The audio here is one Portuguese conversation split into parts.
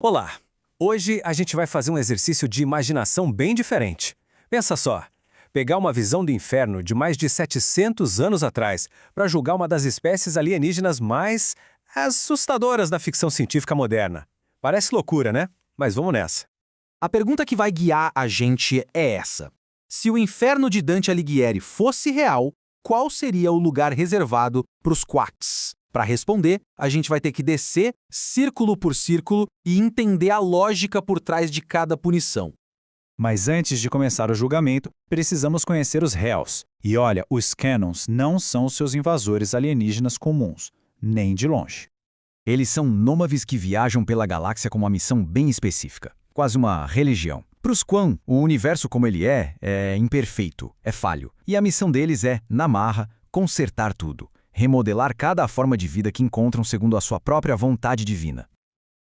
Olá! Hoje a gente vai fazer um exercício de imaginação bem diferente. Pensa só, pegar uma visão do inferno de mais de 700 anos atrás para julgar uma das espécies alienígenas mais assustadoras da ficção científica moderna. Parece loucura, né? Mas vamos nessa. A pergunta que vai guiar a gente é essa. Se o inferno de Dante Alighieri fosse real, qual seria o lugar reservado para os quacks? Para responder, a gente vai ter que descer círculo por círculo e entender a lógica por trás de cada punição. Mas antes de começar o julgamento, precisamos conhecer os réus. E olha, os Canons não são os seus invasores alienígenas comuns, nem de longe. Eles são nômades que viajam pela galáxia com uma missão bem específica, quase uma religião. Para os Quan, o universo como ele é imperfeito, é falho. E a missão deles é, na marra, consertar tudo, remodelar cada forma de vida que encontram segundo a sua própria vontade divina.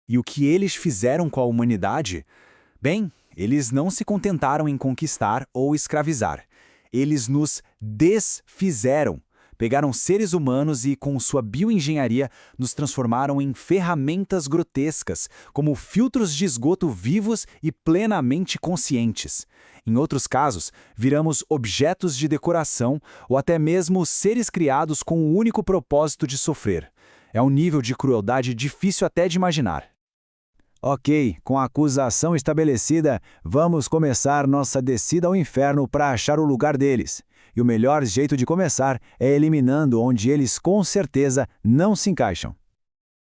E o que eles fizeram com a humanidade? Bem, eles não se contentaram em conquistar ou escravizar. Eles nos desfizeram. Pegaram seres humanos e, com sua bioengenharia, nos transformaram em ferramentas grotescas, como filtros de esgoto vivos e plenamente conscientes. Em outros casos, viramos objetos de decoração ou até mesmo seres criados com o único propósito de sofrer. É um nível de crueldade difícil até de imaginar. Ok, com a acusação estabelecida, vamos começar nossa descida ao inferno para achar o lugar deles. E o melhor jeito de começar é eliminando onde eles com certeza não se encaixam.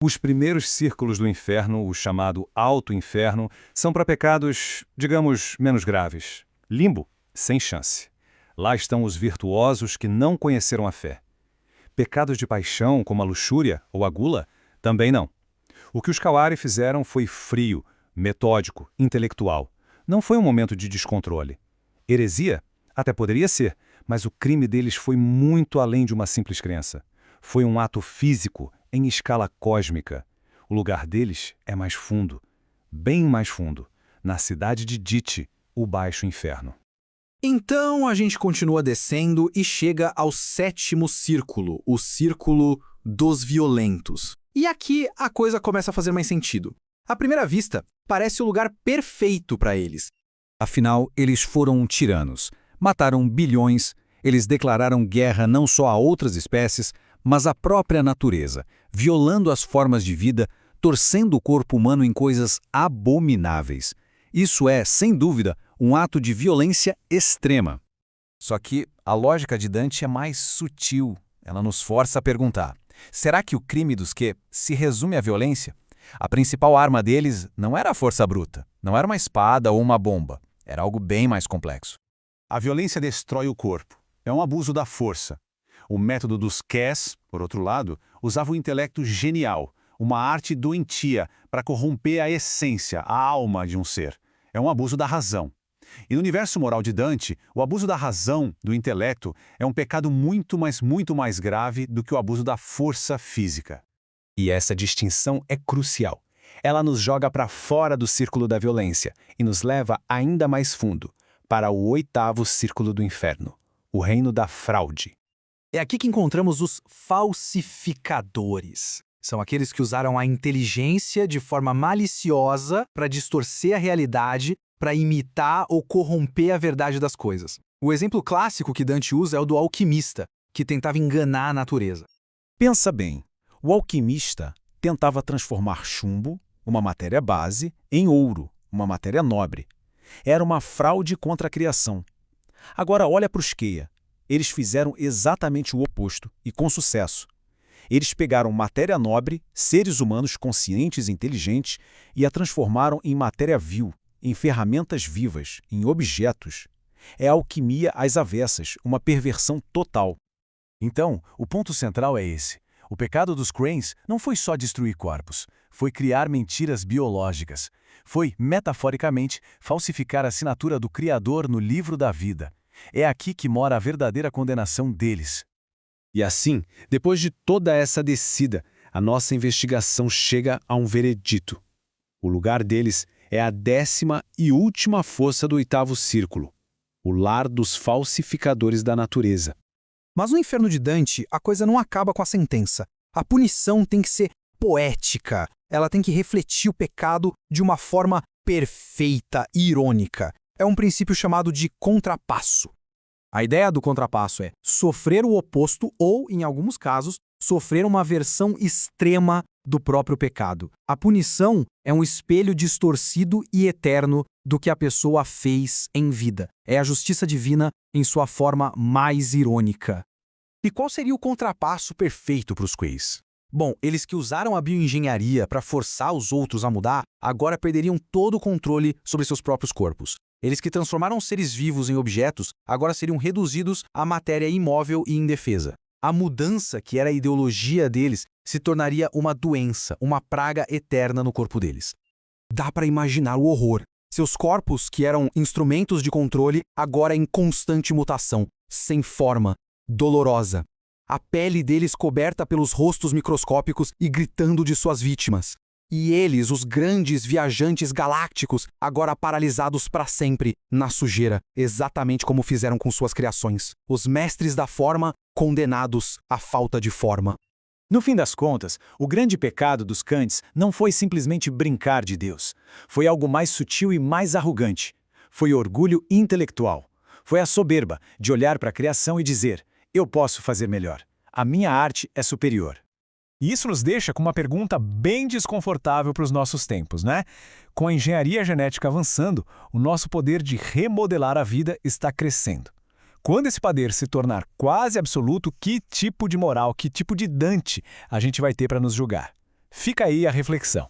Os primeiros círculos do inferno, o chamado Alto Inferno, são para pecados, digamos, menos graves. Limbo, sem chance. Lá estão os virtuosos que não conheceram a fé. Pecados de paixão, como a luxúria ou a gula, também não. O que os Kawari fizeram foi frio, metódico, intelectual. Não foi um momento de descontrole. Heresia? Até poderia ser, mas o crime deles foi muito além de uma simples crença. Foi um ato físico, em escala cósmica. O lugar deles é mais fundo, bem mais fundo, na cidade de Dite, o Baixo Inferno. Então a gente continua descendo e chega ao sétimo círculo, o círculo dos violentos. E aqui a coisa começa a fazer mais sentido. À primeira vista, parece o lugar perfeito para eles. Afinal, eles foram tiranos. Mataram bilhões, eles declararam guerra não só a outras espécies, mas à própria natureza, violando as formas de vida, torcendo o corpo humano em coisas abomináveis. Isso é, sem dúvida, um ato de violência extrema. Só que a lógica de Dante é mais sutil. Ela nos força a perguntar: será que o crime dos que se resume à violência? A principal arma deles não era a força bruta, não era uma espada ou uma bomba, era algo bem mais complexo. A violência destrói o corpo. É um abuso da força. O método dos Kes, por outro lado, usava o intelecto genial, uma arte doentia para corromper a essência, a alma de um ser. É um abuso da razão. E no universo moral de Dante, o abuso da razão, do intelecto, é um pecado muito mais grave do que o abuso da força física. E essa distinção é crucial. Ela nos joga para fora do círculo da violência e nos leva ainda mais fundo, para o oitavo círculo do inferno, o reino da fraude. É aqui que encontramos os falsificadores. São aqueles que usaram a inteligência de forma maliciosa para distorcer a realidade, para imitar ou corromper a verdade das coisas. O exemplo clássico que Dante usa é o do alquimista, que tentava enganar a natureza. Pensa bem, o alquimista tentava transformar chumbo, uma matéria base, em ouro, uma matéria nobre. Era uma fraude contra a criação. Agora olha para os Queia. Eles fizeram exatamente o oposto, e com sucesso. Eles pegaram matéria nobre, seres humanos conscientes e inteligentes, e a transformaram em matéria vil, em ferramentas vivas, em objetos. É a alquimia às avessas, uma perversão total. Então, o ponto central é esse. O pecado dos Cranes não foi só destruir corpos, foi criar mentiras biológicas. Foi, metaforicamente, falsificar a assinatura do Criador no livro da vida. É aqui que mora a verdadeira condenação deles. E assim, depois de toda essa descida, a nossa investigação chega a um veredito. O lugar deles é a 10ª e última força do oitavo círculo, o lar dos falsificadores da natureza. Mas no inferno de Dante, a coisa não acaba com a sentença. A punição tem que ser poética. Ela tem que refletir o pecado de uma forma perfeita e irônica. É um princípio chamado de contrapasso. A ideia do contrapasso é sofrer o oposto ou, em alguns casos, sofrer uma versão extrema do próprio pecado. A punição é um espelho distorcido e eterno do que a pessoa fez em vida. É a justiça divina em sua forma mais irônica. E qual seria o contrapasso perfeito para os Quays? Bom, eles que usaram a bioengenharia para forçar os outros a mudar, agora perderiam todo o controle sobre seus próprios corpos. Eles que transformaram seres vivos em objetos, agora seriam reduzidos a matéria imóvel e indefesa. A mudança, que era a ideologia deles, se tornaria uma doença, uma praga eterna no corpo deles. Dá para imaginar o horror. Seus corpos, que eram instrumentos de controle, agora em constante mutação, sem forma, dolorosa. A pele deles coberta pelos rostos microscópicos e gritando de suas vítimas. E eles, os grandes viajantes galácticos, agora paralisados para sempre, na sujeira, exatamente como fizeram com suas criações. Os mestres da forma, condenados à falta de forma. No fim das contas, o grande pecado dos Kants não foi simplesmente brincar de Deus. Foi algo mais sutil e mais arrogante. Foi orgulho intelectual. Foi a soberba de olhar para a criação e dizer: eu posso fazer melhor. A minha arte é superior. E isso nos deixa com uma pergunta bem desconfortável para os nossos tempos, né? Com a engenharia genética avançando, o nosso poder de remodelar a vida está crescendo. Quando esse poder se tornar quase absoluto, que tipo de moral, que tipo de Dante a gente vai ter para nos julgar? Fica aí a reflexão.